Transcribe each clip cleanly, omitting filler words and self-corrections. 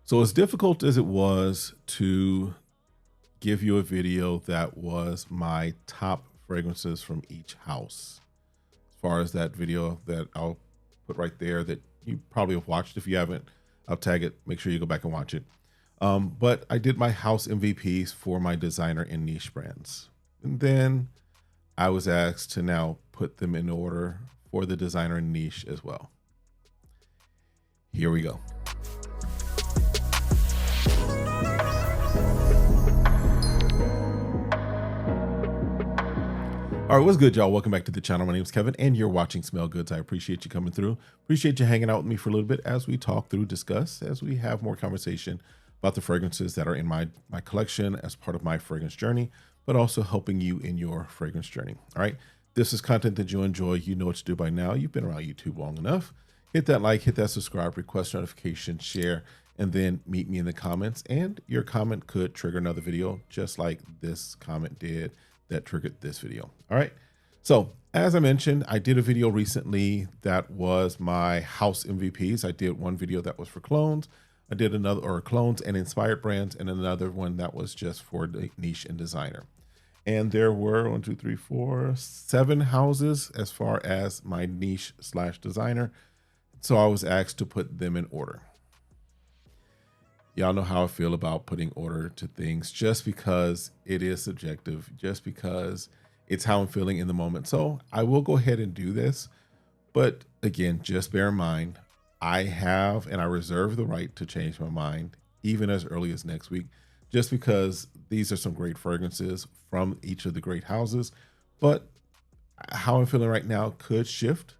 So as difficult as it was to give you a video that was my top fragrances from each house, as far as that video that I'll put right there that you probably have watched. If you haven't, I'll tag it. Make sure you go back and watch it. But I did my house MVPs for my designer and niche brands. And then I was asked to now put them in order for the designer and niche as well. Here we go. All right, what's good, y'all? Welcome back to the channel. My name is Kevin, and you're watching Smell Goods. I appreciate you coming through. Appreciate you hanging out with me for a little bit as we talk through, discuss, as we have more conversation about the fragrances that are in my collection as part of my fragrance journey, but also helping you in your fragrance journey. All right, this is content that you enjoy. You know what to do by now. You've been around YouTube long enough. Hit that like, hit that subscribe, request notification, share, and then meet me in the comments. And your comment could trigger another video, just like this comment did that triggered this video. All right. So as I mentioned, I did a video recently that was my house MVPs. I did one video that was for clones. I did another, or clones and inspired brands, and another one that was just for the niche and designer. And there were 7 houses as far as my niche / designer. So I was asked to put them in order. Y'all know how I feel about putting order to things, just because it is subjective, just because it's how I'm feeling in the moment. So I will go ahead and do this. But again, just bear in mind, I have and I reserve the right to change my mind even as early as next week, just because these are some great fragrances from each of the great houses. But how I'm feeling right now could shift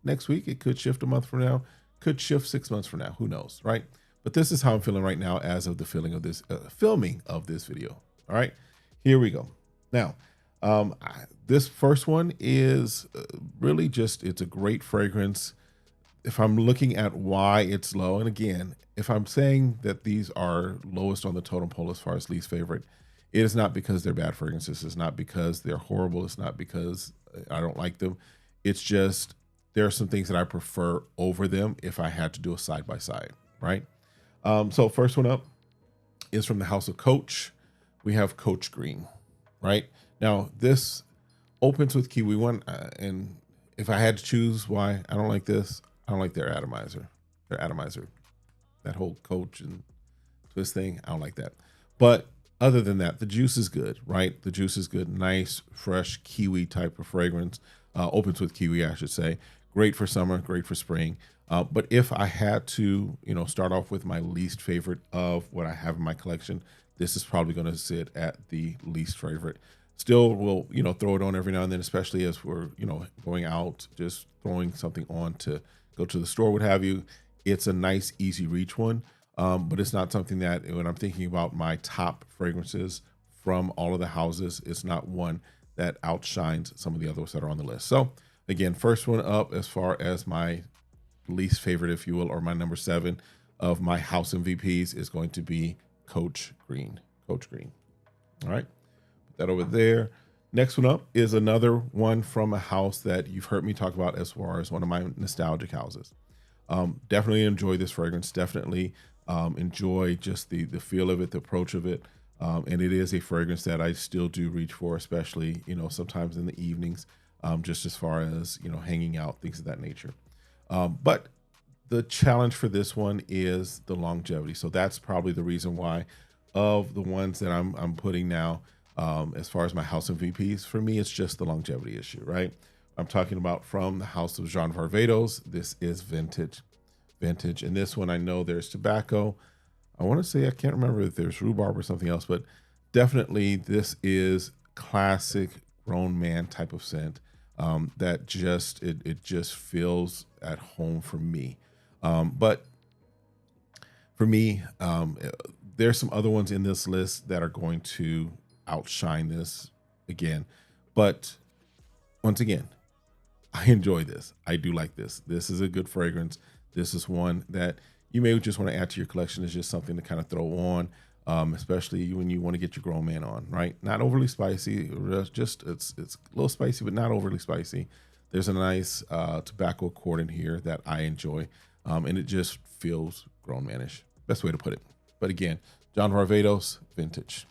next week. It could shift a month from now, could shift 6 months from now. Who knows, right? But this is how I'm feeling right now as of the filming of this video. All right, here we go. Now, this first one is really just, it's a great fragrance. If I'm looking at why it's low, and again, if I'm saying that these are lowest on the totem pole as far as least favorite, it is not because they're bad fragrances. It's not because they're horrible. It's not because I don't like them. It's just there are some things that I prefer over them if I had to do a side by side, right? So first one up is from the house of Coach. We have Coach Green, right? Now this opens with Kiwi one, and if I had to choose why I don't like this, I don't like their atomizer. That whole Coach and twist thing, I don't like that. But other than that, the juice is good, right? The juice is good, nice, fresh kiwi type of fragrance. Opens with kiwi, I should say. Great for summer, great for spring. But if I had to, start off with my least favorite of what I have in my collection, this is probably going to sit at the least favorite. Still will, throw it on every now and then, especially as we're, going out, just throwing something on to go to the store, what have you. It's a nice, easy reach one. But it's not something that, when I'm thinking about my top fragrances from all of the houses, it's not one that outshines some of the others that are on the list. So again, first one up as far as my least favorite, if you will, or my number 7 of my house MVPs is going to be Coach Green. Coach Green. All right, put that over there. Next one up is another one from a house that you've heard me talk about as far as one of my nostalgic houses. Definitely enjoy this fragrance. Definitely enjoy just the feel of it, the approach of it. And it is a fragrance that I still do reach for, especially, sometimes in the evenings, just as far as, hanging out, things of that nature. But the challenge for this one is the longevity. So that's probably the reason why of the ones that I'm putting now, as far as my house MVPs, for me, it's just the longevity issue, right? I'm talking about from the house of Jean Varvados. This is vintage. And this one, I know there's tobacco. I want to say, I can't remember if there's rhubarb or something else, but definitely this is classic grown man type of scent. That just, it just feels at home for me. But for me, there's some other ones in this list that are going to outshine this again. But once again, I enjoy this. I do like this. This is a good fragrance. This is one that you may just want to add to your collection. It's just something to kind of throw on, especially when you want to get your grown man on, right? Not overly spicy, just it's a little spicy, but not overly spicy. There's a nice tobacco accord in here that I enjoy, and it just feels grown manish. Best way to put it. But again, John Varvados vintage.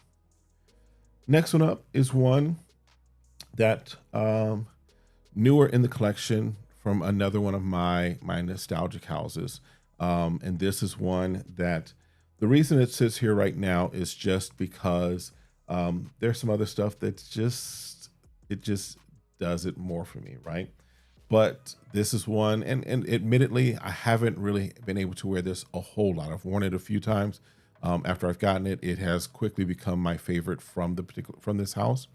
Next one up is one that newer in the collection from another one of my nostalgic houses. And this is one that the reason it sits here right now is just because there's some other stuff that's just does it more for me, right? But this is one, and admittedly, I haven't really been able to wear this a whole lot. I've worn it a few times. After I've gotten it, it has quickly become my favorite from this house.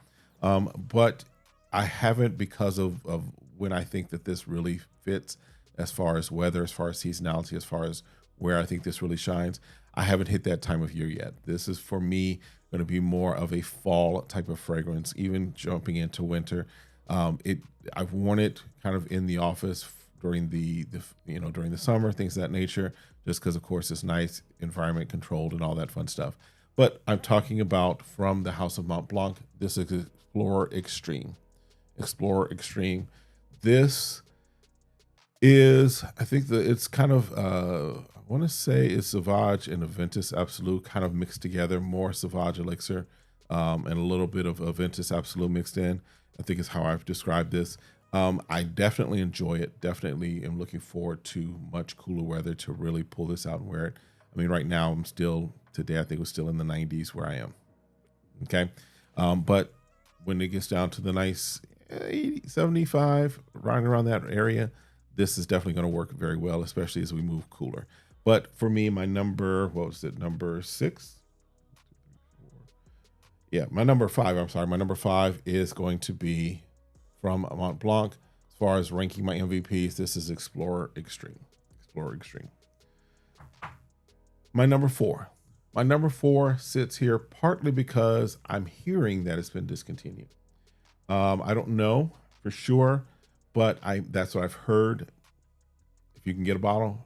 But I haven't because of when I think that this really fits as far as weather, as far as seasonality, as far as where I think this really shines. I haven't hit that time of year yet. This is for me going to be more of a fall type of fragrance, even jumping into winter. I've worn it kind of in the office during the during the summer, things of that nature, just because of course it's nice, environment controlled and all that fun stuff. But I'm talking about from the house of Mont Blanc. This is Explorer Extreme. Explorer Extreme. This is, I think it's kind of I want to say it's Sauvage and Aventus Absolute kind of mixed together, more Sauvage Elixir and a little bit of Aventus Absolute mixed in. I think is how I've described this. I definitely enjoy it. Definitely am looking forward to much cooler weather to really pull this out and wear it. I mean, right now today I think we're still in the 90s where I am. Okay. But when it gets down to the nice 80, 75, right around that area, this is definitely going to work very well, especially as we move cooler. But for me, my number, what was it? Number 6? Yeah, my number 5, I'm sorry. My number 5 is going to be from Mont Blanc. As far as ranking my MVPs, this is Explorer Extreme. Explorer Extreme. My number 4. My number 4 sits here partly because I'm hearing that it's been discontinued. I don't know for sure, but that's what I've heard. If you can get a bottle,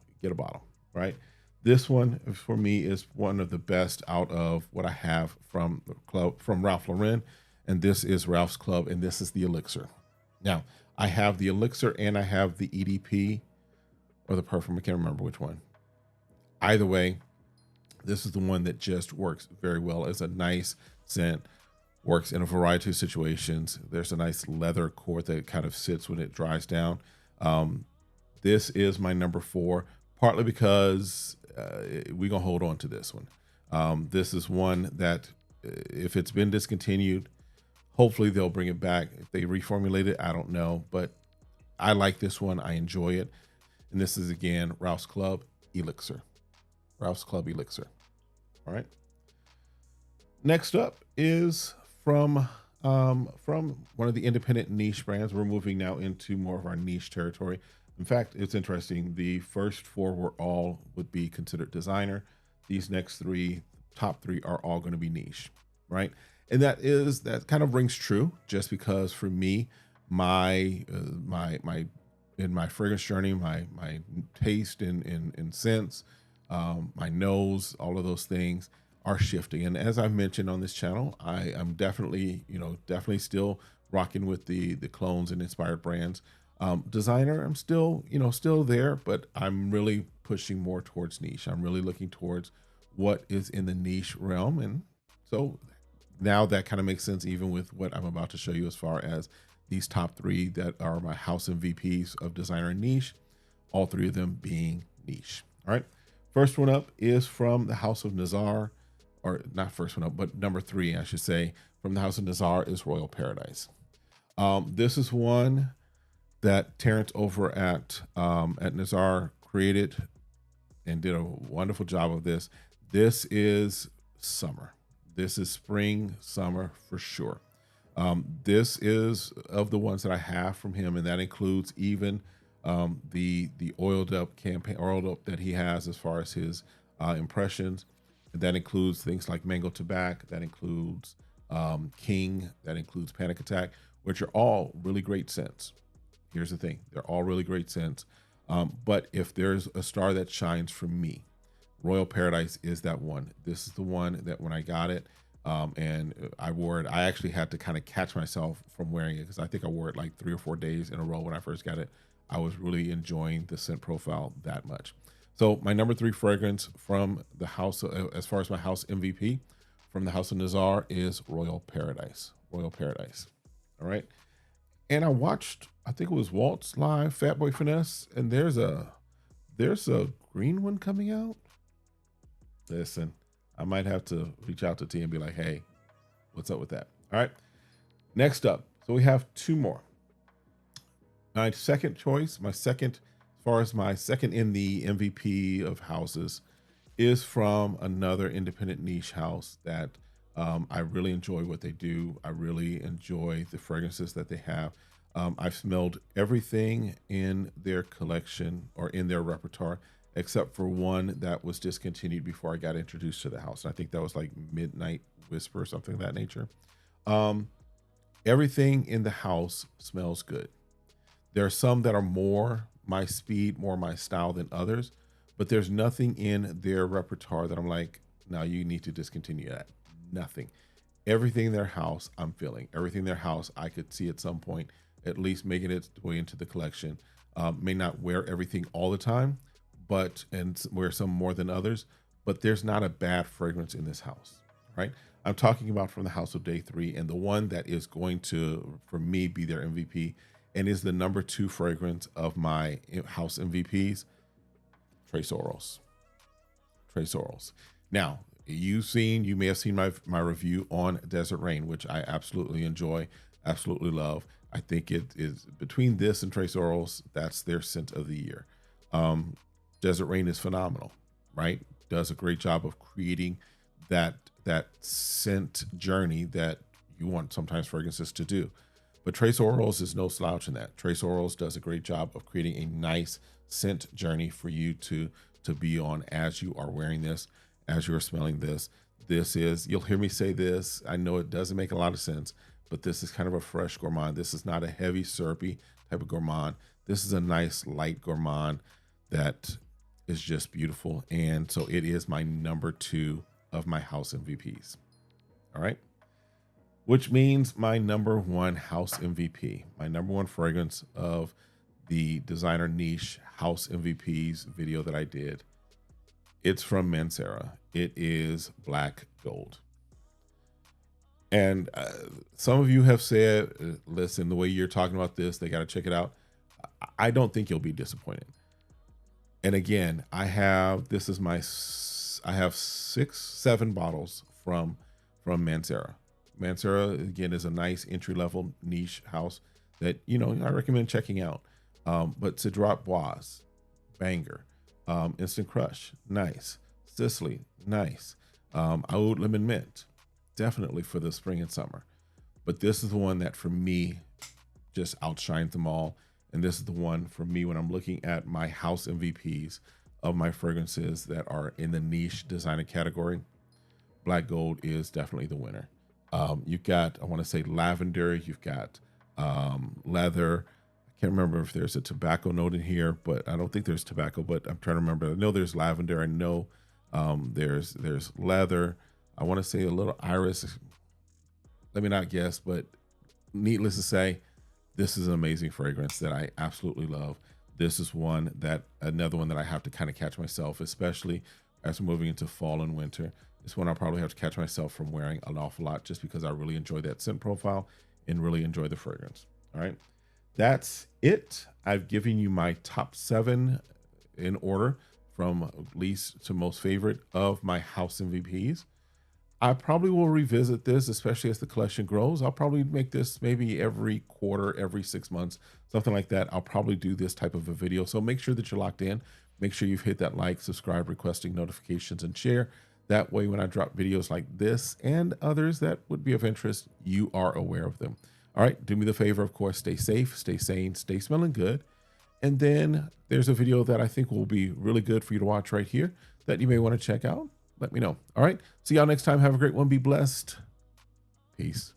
right? This one for me is one of the best out of what I have from the club, from Ralph Lauren. And this is Ralph's Club, and this is the Elixir. Now, I have the Elixir and I have the EDP or the Perfume. I can't remember which one. Either way, this is the one that just works very well. It's a nice scent, works in a variety of situations. There's a nice leather cord that kind of sits when it dries down. This is my number 4, partly because we're going to hold on to this one. This is one that if it's been discontinued, hopefully they'll bring it back. If they reformulate it, I don't know, but I like this one. I enjoy it. And this is, again, Ralph's Club Elixir. Ralph's Club Elixir. All right. Next up is from one of the independent niche brands. We're moving now into more of our niche territory. In fact, it's interesting. The first 4 would be considered designer. These next 3, top 3 are all going to be niche, right? And that kind of rings true, just because for me, my in my fragrance journey, my taste in scents, my nose, all of those things are shifting. And as I've mentioned on this channel, I'm definitely still rocking with the clones and inspired brands. Designer, I'm still there, but I'm really pushing more towards niche. I'm really looking towards what is in the niche realm. And so now that kind of makes sense, even with what I'm about to show you as far as these top 3 that are my house MVPs of designer and niche, all 3 of them being niche. All right. First one up is from the house of Nazar, or not first one up, but number 3, I should say, from the house of Nazar is Royal Paradise. This is one that Terrence over at Nazar created and did a wonderful job of this. This is summer. This is spring, summer for sure. This is of the ones that I have from him, and that includes even the oiled up that he has as far as his impressions. And that includes things like Mango Tobacco, that includes King, that includes Panic Attack, which are all really great scents. Here's the thing. They're all really great scents. But if there's a star that shines for me, Royal Paradise is that one. This is the one that when I got it and I wore it, I actually had to kind of catch myself from wearing it, because I think I wore it like 3 or 4 days in a row when I first got it. I was really enjoying the scent profile that much. So my number 3 fragrance from the house, as far as my house MVP from the house of Nazar, is Royal Paradise. Royal Paradise. All right. And I watched, I think it was Walt's live Fatboy Finesse, and there's a green one coming out. Listen, I might have to reach out to T and be like, hey, what's up with that? All right. Next up, so we have 2 more. My second choice, as far as my second in the MVP of houses, is from another independent niche house that I really enjoy what they do. I really enjoy the fragrances that they have. I've smelled everything in their collection or in their repertoire, except for one that was discontinued before I got introduced to the house. I think that was like Midnight Whisper or something of that nature. Everything in the house smells good. There are some that are more my speed, more my style than others, but there's nothing in their repertoire that I'm like, no, you need to discontinue that. Nothing. Everything in their house, I'm feeling. Everything in their house, I could see at some point, at least making its way into the collection. May not wear everything all the time, and wear some more than others, but there's not a bad fragrance in this house, right? I'm talking about from the house of Day 3, and the one that is going to, for me, be their MVP and is the number 2 fragrance of my house MVPs, Traoros. Traoros. Now, you may have seen my review on Desert Rain, which I absolutely enjoy, absolutely love. I think it is between this and Traoros, that's their scent of the year. Desert Rain is phenomenal, right? Does a great job of creating that scent journey that you want sometimes fragrances to do. But Traoros is no slouch in that. Traoros does a great job of creating a nice scent journey for you to be on as you are wearing this, as you're smelling this. This is, you'll hear me say this, I know it doesn't make a lot of sense, but this is kind of a fresh gourmand. This is not a heavy syrupy type of gourmand. This is a nice light gourmand that is just beautiful. And so it is my number 2 of my house MVPs. All right. Which means my number 1 house MVP, my number 1 fragrance of the designer niche house MVPs video that I did. It's from Mancera. It is Black Gold. And some of you have said, listen, the way you're talking about this, they got to check it out. I don't think you'll be disappointed. And again, I have 7 bottles from Mancera. Mancera, again, is a nice entry-level niche house that, I recommend checking out. But Cedrat Bois, banger. Instant Crush, nice. Sicily, nice. Oud Lemon Mint, definitely for the spring and summer. But this is the one that, for me, just outshines them all. And this is the one for me when I'm looking at my house MVPs of my fragrances that are in the niche designer category. Black Gold is definitely the winner. You've got, I want to say lavender, you've got leather. I can't remember if there's a tobacco note in here, but I don't think there's tobacco, but I'm trying to remember. I know there's lavender. I know there's leather. I want to say a little iris. Let me not guess, but needless to say, this is an amazing fragrance that I absolutely love. This is another one that I have to kind of catch myself, especially as we're moving into fall and winter. It's one I'll probably have to catch myself from wearing an awful lot just because I really enjoy that scent profile and really enjoy the fragrance. All right. That's it. I've given you my top 7 in order from least to most favorite of my house MVPs. I probably will revisit this, especially as the collection grows. I'll probably make this maybe every quarter, every 6 months, something like that. I'll probably do this type of a video. So make sure that you're locked in. Make sure you've hit that like, subscribe, requesting notifications, and share. That way, when I drop videos like this and others that would be of interest, you are aware of them. All right, do me the favor, of course, stay safe, stay sane, stay smelling good. And then there's a video that I think will be really good for you to watch right here that you may want to check out. Let me know. All right, see y'all next time. Have a great one. Be blessed. Peace.